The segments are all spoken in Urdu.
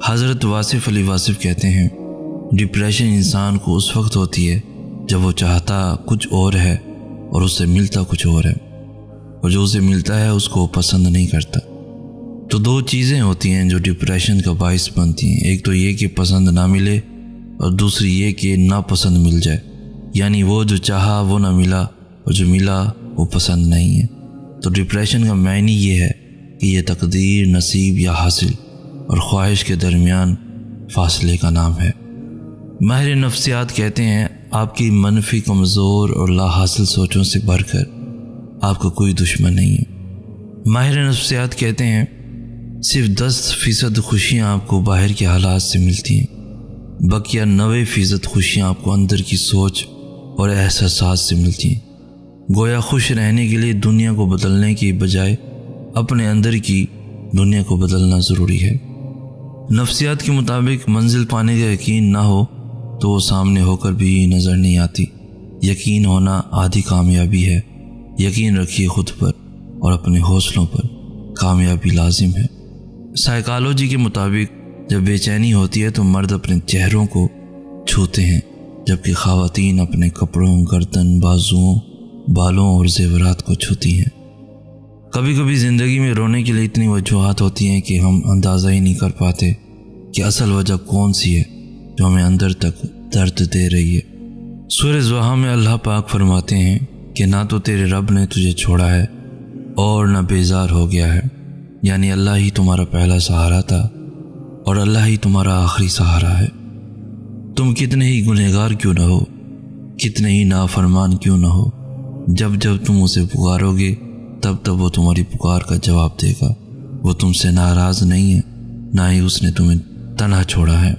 حضرت واصف علی واصف کہتے ہیں ڈپریشن انسان کو اس وقت ہوتی ہے جب وہ چاہتا کچھ اور ہے اور اس سے ملتا کچھ اور ہے، اور جو اسے ملتا ہے اس کو وہ پسند نہیں کرتا۔ تو دو چیزیں ہوتی ہیں جو ڈپریشن کا باعث بنتی ہیں، ایک تو یہ کہ پسند نہ ملے اور دوسری یہ کہ ناپسند مل جائے، یعنی وہ جو چاہا وہ نہ ملا اور جو ملا وہ پسند نہیں ہے۔ تو ڈپریشن کا معنی یہ ہے کہ یہ تقدیر، نصیب یا حاصل اور خواہش کے درمیان فاصلے کا نام ہے۔ ماہر نفسیات کہتے ہیں آپ کی منفی، کمزور اور لا حاصل سوچوں سے بڑھ کر آپ کا کوئی دشمن نہیں ہے۔ ماہر نفسیات کہتے ہیں صرف 10% خوشیاں آپ کو باہر کے حالات سے ملتی ہیں، بقیہ 90% خوشیاں آپ کو اندر کی سوچ اور احساسات سے ملتی ہیں۔ گویا خوش رہنے کے لیے دنیا کو بدلنے کی بجائے اپنے اندر کی دنیا کو بدلنا ضروری ہے۔ نفسیات کے مطابق منزل پانے کا یقین نہ ہو تو وہ سامنے ہو کر بھی نظر نہیں آتی۔ یقین ہونا آدھی کامیابی ہے۔ یقین رکھیے خود پر اور اپنے حوصلوں پر، کامیابی لازم ہے۔ سائیکالوجی کے مطابق جب بے چینی ہوتی ہے تو مرد اپنے چہروں کو چھوتے ہیں، جبکہ خواتین اپنے کپڑوں، گردن، بازوؤں، بالوں اور زیورات کو چھوتی ہیں۔ کبھی کبھی زندگی میں رونے کے لیے اتنی وجوہات ہوتی ہیں کہ ہم اندازہ ہی نہیں کر پاتے کہ اصل وجہ کون سی ہے جو ہمیں اندر تک درد دے رہی ہے۔ سورہ ضحیٰ میں اللہ پاک فرماتے ہیں کہ نہ تو تیرے رب نے تجھے چھوڑا ہے اور نہ بیزار ہو گیا ہے، یعنی اللہ ہی تمہارا پہلا سہارا تھا اور اللہ ہی تمہارا آخری سہارا ہے۔ تم کتنے ہی گنہگار کیوں نہ ہو، کتنے ہی نافرمان کیوں نہ ہو، جب جب تم اسے پکارو گے تب تب وہ تمہاری پکار کا جواب دے گا۔ وہ تم سے ناراض نہیں ہے، نہ ہی اس نے تمہیں تنہا چھوڑا ہے،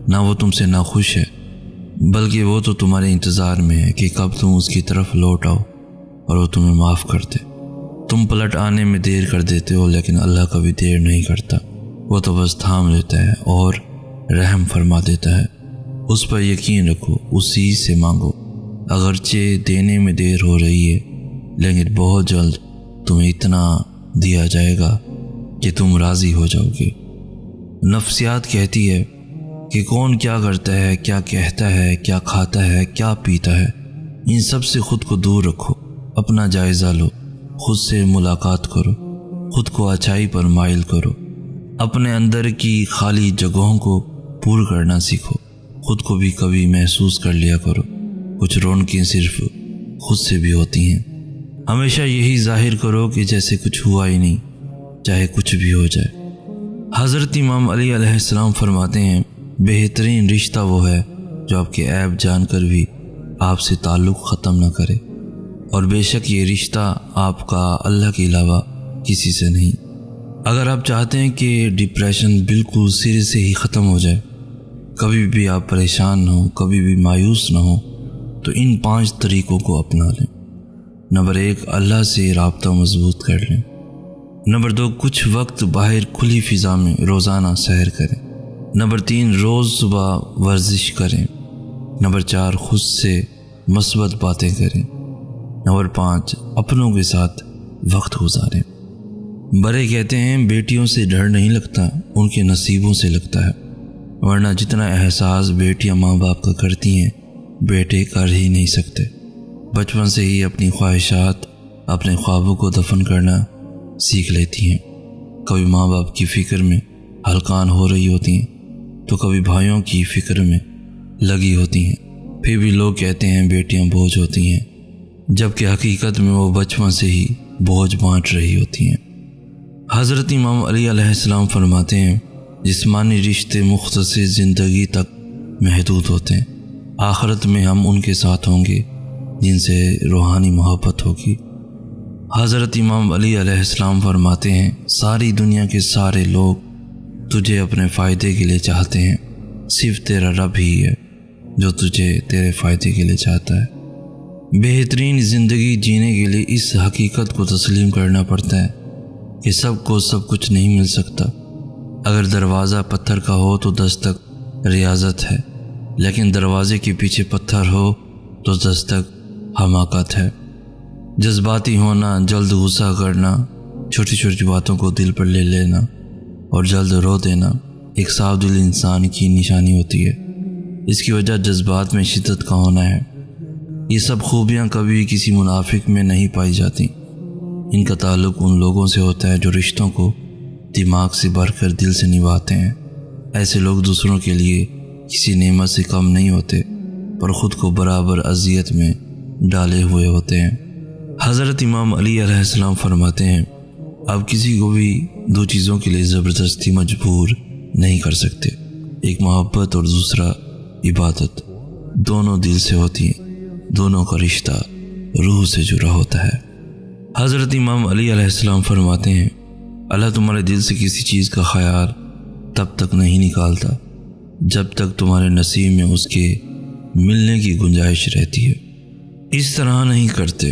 نہ وہ تم سے ناخوش ہے، بلکہ وہ تو تمہارے انتظار میں ہے کہ کب تم اس کی طرف لوٹ آؤ اور وہ تمہیں معاف کر دے۔ تم پلٹ آنے میں دیر کر دیتے ہو، لیکن اللہ کبھی دیر نہیں کرتا۔ وہ تو بس تھام لیتا ہے اور رحم فرما دیتا ہے۔ اس پر یقین رکھو، اسی سے مانگو، اگرچہ دینے میں دیر ہو رہی ہے لیکن بہت جلد تمہیں اتنا دیا جائے گا کہ تم راضی ہو جاؤ گے۔ نفسیات کہتی ہے کہ کون کیا کرتا ہے، کیا کہتا ہے، کیا کھاتا ہے، کیا پیتا ہے، ان سب سے خود کو دور رکھو، اپنا جائزہ لو، خود سے ملاقات کرو، خود کو اچھائی پر مائل کرو، اپنے اندر کی خالی جگہوں کو پور کرنا سیکھو، خود کو بھی کبھی محسوس کر لیا کرو۔ کچھ رونقیں صرف خود سے بھی ہوتی ہیں۔ ہمیشہ یہی ظاہر کرو کہ جیسے کچھ ہوا ہی نہیں، چاہے کچھ بھی ہو جائے۔ حضرت امام علی علیہ السلام فرماتے ہیں بہترین رشتہ وہ ہے جو آپ کے عیب جان کر بھی آپ سے تعلق ختم نہ کرے، اور بے شک یہ رشتہ آپ کا اللہ کے علاوہ کسی سے نہیں۔ اگر آپ چاہتے ہیں کہ ڈپریشن بالکل سرے سے ہی ختم ہو جائے، کبھی بھی آپ پریشان نہ ہوں، کبھی بھی مایوس نہ ہوں، تو ان 5 طریقوں کو اپنا لیں۔ نمبر 1، اللہ سے رابطہ مضبوط کر لیں۔ نمبر 2، کچھ وقت باہر کھلی فضا میں روزانہ سیر کریں۔ نمبر 3، روز صبح ورزش کریں۔ نمبر 4، خود سے مثبت باتیں کریں۔ نمبر 5، اپنوں کے ساتھ وقت گزاریں۔ بڑے کہتے ہیں بیٹیوں سے ڈر نہیں لگتا، ان کے نصیبوں سے لگتا ہے، ورنہ جتنا احساس بیٹیاں ماں باپ کا کرتی ہیں بیٹے کر ہی نہیں سکتے۔ بچپن سے ہی اپنی خواہشات، اپنے خوابوں کو دفن کرنا سیکھ لیتی ہیں۔ کبھی ماں باپ کی فکر میں ہلکان ہو رہی ہوتی ہیں تو کبھی بھائیوں کی فکر میں لگی ہوتی ہیں۔ پھر بھی لوگ کہتے ہیں بیٹیاں بوجھ ہوتی ہیں، جبکہ حقیقت میں وہ بچپن سے ہی بوجھ بانٹ رہی ہوتی ہیں۔ حضرت امام علی علیہ السلام فرماتے ہیں جسمانی رشتے مختصر زندگی تک محدود ہوتے ہیں، آخرت میں ہم ان کے ساتھ ہوں گے جن سے روحانی محبت ہوگی۔ حضرت امام علی علیہ السلام فرماتے ہیں ساری دنیا کے سارے لوگ تجھے اپنے فائدے کے لیے چاہتے ہیں، صرف تیرا رب ہی ہے جو تجھے تیرے فائدے کے لیے چاہتا ہے۔ بہترین زندگی جینے کے لیے اس حقیقت کو تسلیم کرنا پڑتا ہے کہ سب کو سب کچھ نہیں مل سکتا۔ اگر دروازہ پتھر کا ہو تو دستک ریاضت ہے، لیکن دروازے کے پیچھے پتھر ہو تو دستک حماقت ہے۔ جذباتی ہونا، جلد غصہ کرنا، چھوٹی چھوٹی باتوں کو دل پر لے لینا اور جلد رو دینا ایک صاف دل انسان کی نشانی ہوتی ہے۔ اس کی وجہ جذبات میں شدت کا ہونا ہے۔ یہ سب خوبیاں کبھی کسی منافق میں نہیں پائی جاتی۔ ان کا تعلق ان لوگوں سے ہوتا ہے جو رشتوں کو دماغ سے بڑھ کر دل سے نبھاتے ہیں۔ ایسے لوگ دوسروں کے لیے کسی نعمت سے کم نہیں ہوتے، پر خود کو برابر اذیت میں ڈالے ہوئے ہوتے ہیں۔ حضرت امام علی علیہ السلام فرماتے ہیں، آپ کسی کو بھی دو چیزوں کے لیے زبردستی مجبور نہیں کر سکتے، ایک محبت اور دوسرا عبادت۔ دونوں دل سے ہوتی ہیں، دونوں کا رشتہ روح سے جڑا ہوتا ہے۔ حضرت امام علی علیہ السلام فرماتے ہیں، اللہ تمہارے دل سے کسی چیز کا خیال تب تک نہیں نکالتا جب تک تمہارے نصیب میں اس کے ملنے کی گنجائش رہتی ہے۔ اس طرح نہیں کرتے،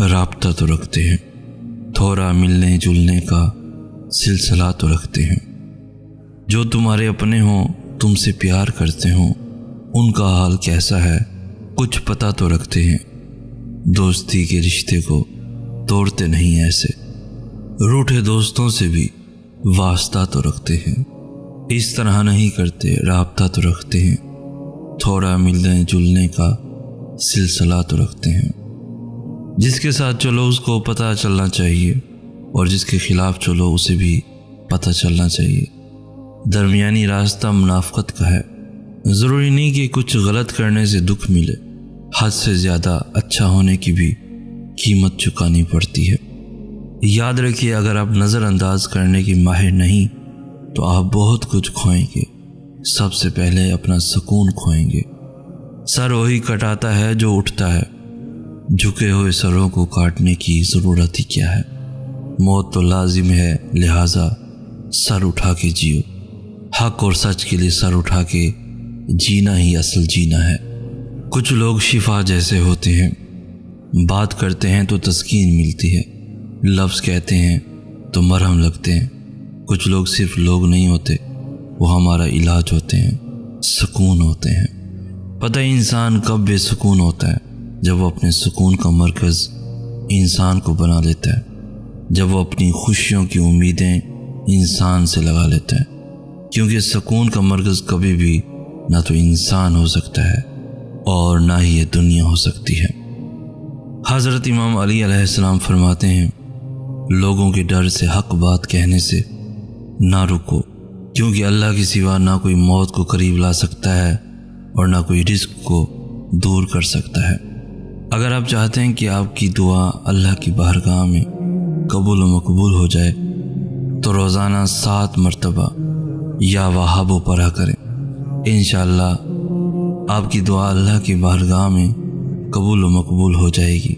رابطہ تو رکھتے ہیں، تھوڑا ملنے جلنے کا سلسلہ تو رکھتے ہیں۔ جو تمہارے اپنے ہوں، تم سے پیار کرتے ہوں، ان کا حال کیسا ہے کچھ پتہ تو رکھتے ہیں۔ دوستی کے رشتے کو توڑتے نہیں، ایسے روٹھے دوستوں سے بھی واسطہ تو رکھتے ہیں۔ اس طرح نہیں کرتے، رابطہ تو رکھتے ہیں، تھوڑا ملنے جلنے کا سلسلہ تو رکھتے ہیں۔ جس کے ساتھ چلو اس کو پتہ چلنا چاہیے، اور جس کے خلاف چلو اسے بھی پتہ چلنا چاہیے۔ درمیانی راستہ منافقت کا ہے۔ ضروری نہیں کہ کچھ غلط کرنے سے دکھ ملے، حد سے زیادہ اچھا ہونے کی بھی قیمت چکانی پڑتی ہے۔ یاد رکھیے، اگر آپ نظر انداز کرنے کی ماہر نہیں تو آپ بہت کچھ کھوئیں گے۔ سب سے پہلے اپنا سکون کھوئیں گے۔ سر وہی کٹاتا ہے جو اٹھتا ہے، جھکے ہوئے سروں کو کاٹنے کی ضرورت ہی کیا ہے؟ موت تو لازم ہے، لہٰذا سر اٹھا کے جیو۔ حق اور سچ کے لیے سر اٹھا کے جینا ہی اصل جینا ہے۔ کچھ لوگ شفا جیسے ہوتے ہیں، بات کرتے ہیں تو تسکین ملتی ہے، لفظ کہتے ہیں تو مرہم لگتے ہیں۔ کچھ لوگ صرف لوگ نہیں ہوتے، وہ ہمارا علاج ہوتے ہیں، سکون ہوتے ہیں۔ پتہ ہی انسان کب بے سکون ہوتا ہے؟ جب وہ اپنے سکون کا مرکز انسان کو بنا لیتا ہے، جب وہ اپنی خوشیوں کی امیدیں انسان سے لگا لیتا ہے، کیونکہ سکون کا مرکز کبھی بھی نہ تو انسان ہو سکتا ہے اور نہ ہی یہ دنیا ہو سکتی ہے۔ حضرت امام علی علیہ السلام فرماتے ہیں، لوگوں کے ڈر سے حق بات کہنے سے نہ رکو، کیونکہ اللہ کے سوا نہ کوئی موت کو قریب لا سکتا ہے اور نہ کوئی رزق کو دور کر سکتا ہے۔ اگر آپ چاہتے ہیں کہ آپ کی دعا اللہ کی بارگاہ میں قبول و مقبول ہو جائے تو روزانہ 7 مرتبہ یا وہاب و پڑھا کریں۔ انشاءاللہ آپ کی دعا اللہ کی بارگاہ میں قبول و مقبول ہو جائے گی۔